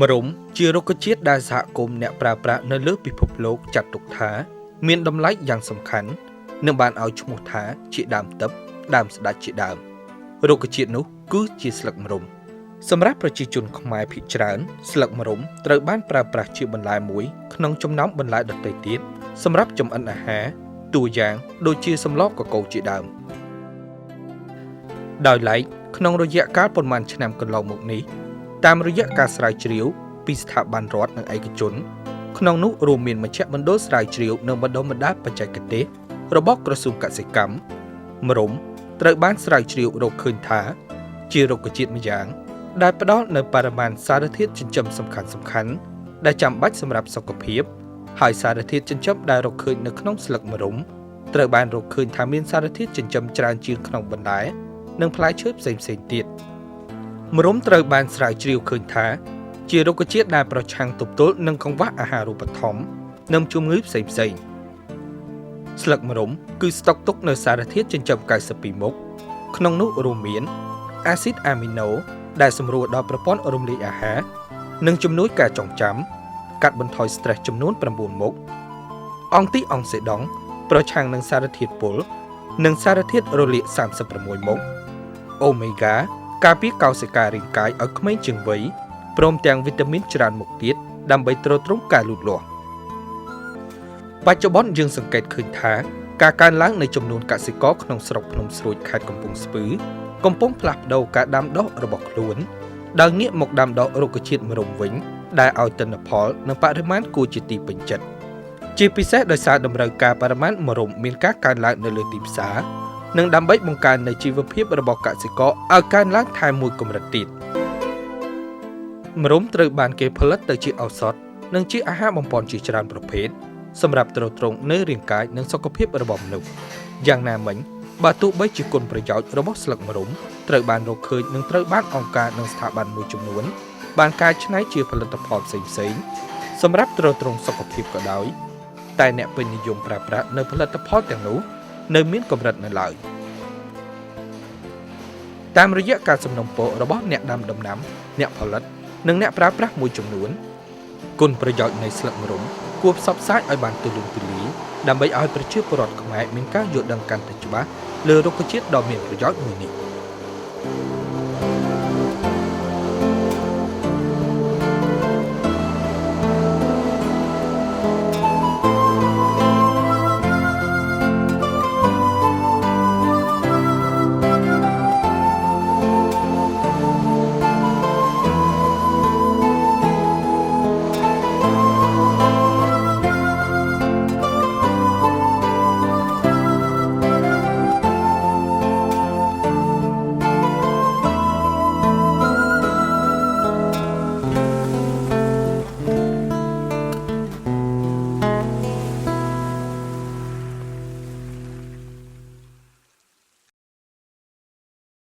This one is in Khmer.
มรุมជារុក្ខជាតិដែលសហគមន៍អ្នកប្រើប្រាស់នៅលើពិភពលោកចាត់ទុកថាមានតម្លៃយ៉ាងសំខាន់និងបានឲ្យឈ្មោះថាជាដើមទឹកដើមស្ដេចជាដើមរុក្ខជាតិនោះគឺជាស្លឹកមរុំសម្រាប់ប្រជាជនខ្មែរភាគច្រើនស្លឹកមរុំត្រូវបានប្រើប្រាស់ជាបន្លែមួយក្នុងចំណោមបន្លែដទៃទៀតសម្រាប់ចម្អិនអាហារតួយ៉ាងដូចជាសម្លកកូរជាដើមដោយឡែកក្នុងរយៈកាលប៉ុន្មានឆ្នាំកន្លងមកនេះតាមរយៈការស្រាវជ្រាវពីស្ថាប័នរដ្ឋនិងឯកជនក្នុងនោះរួមមានមជ្ឈមណ្ឌលស្រាវជ្រាវនិងបណ្ដុះបណ្ដាលបច្ចេកទេសរបស់ក្រសួងកសិកម្មមរុំត្រូវបានស្រាវជ្រាវរកឃើញថាជារុក្ខជាតិម្យ៉ាងដែលផ្ដល់នូវបរិមាណសារធាតុចិញ្ចឹមសំខាន់ៗដែលចាំបាច់សម្រាប់សុខភាពហើយសារធាតុចិញ្ចឹមដែលរកឃើញនៅក្នុងស្លឹកមរុំត្រូវបានរកឃើញថាមានសារធាតុចិញ្ចឹមច្រើនជាងក្នុងបន្លែនិងផ្លែឈើផ្សេងៗទៀតមរុំត្រូវបានស្រាវជ្រាវឃើញថាជារុក្ខជាតិដែលប្រឆាំងទប់ទល់នឹងកង្វះអាហារូបត្ថម្ភនិងជំងឺផ្សេងៗស្លឹកមរុំគឺស្តុកទុកនៅសារធាតុចិញ្ចឹម92មុខក្នុងនោះរួមមានអាស៊ីតអាមីណូដែលសម្រួលដល់ប្រព័ន្ធរំលាយអាហារនិងជំនួយការចងចាំកាត់បន្ថយស្ត្រេសចំនួន9មុខអង់ទីអង់សេដង់ប្រឆាំងនឹងសារធាតុពុលនិងសារធាតុរលាក36មុខអូមេហ្គាការពារកោសិការាងកាយឲ្យក្មេងជាងវ័យព្រមទាំងវីតាមីនច្រើនមុខទៀតដើម្បីទ្រទ្រង់ការលូតលាស់បច្ចុប្បន្នយើងសង្កេតឃើញថាការកើនឡើងនៃចំនួនកសិករក្នុងស្រុកភ្នំស្រួយខេត្តកំពង់ស្ពឺកំពុងផ្លាស់ប្ដូរការដាំដុះរបស់ខ្លួនដោយងាកមកដាំដុះរុក្ខជាតិមរុំវិញដែលឲ្យទិន្នផលនិងបរិមាណគួរជាទីពេញចិត្តជាពិសេសដោយសារតម្រូវការបរិមាណមរុំមានការកើនឡើងនៅលើទីផ្សារនិងដើម្បីបង្កើននូវជីវភាពរបស់កសិករឲ្យកើនឡើងថែមមួយកម្រិតទៀតមរុំត្រូវបានគេផលិតទៅជាឱសថនិងជាអាហារបំប៉នជាច្រើនប្រភេទសម្រាប់ទ្រទ្រង់នៅរាងកាយនិងសុខភាពរបស់មនុស្សយ៉ាងណាមិញបើទោះបីជាគុណប្រយោជន៍របស់ស្លឹកមរុំត្រូវបានរកឃើញនិងត្រូវបានអង្គការនិងស្ថាប័នមួយចំនួនបានកែច្នៃជាផលិតផលផ្សេងៗសម្រាប់ទ្រទ្រង់សុខភាពក៏ដោយតែអ្នកពេញនិយមប្រើប្រាស់នៅផលិតផលទាំងនោះនៅមានកម្រិតនៅឡើយតាមរយៈការសំណូមពររបស់អ្នកដាំដំណាំអ្នកផលិតនិងអ្នកប្រើប្រាស់មួយចំនួនគុណប្រយោជន៍នៃស្លឹកមរុំគួរផ្សព្វផ្សាយឲ្យបានទូលំទូលាយដើម្បីឲ្យប្រជាពលរដ្ឋខ្មែរមានការយល់ដឹងកាន់តែច្បាស់លើរុក្ខជាតិដ៏មានប្រយោជន៍មួយនេះ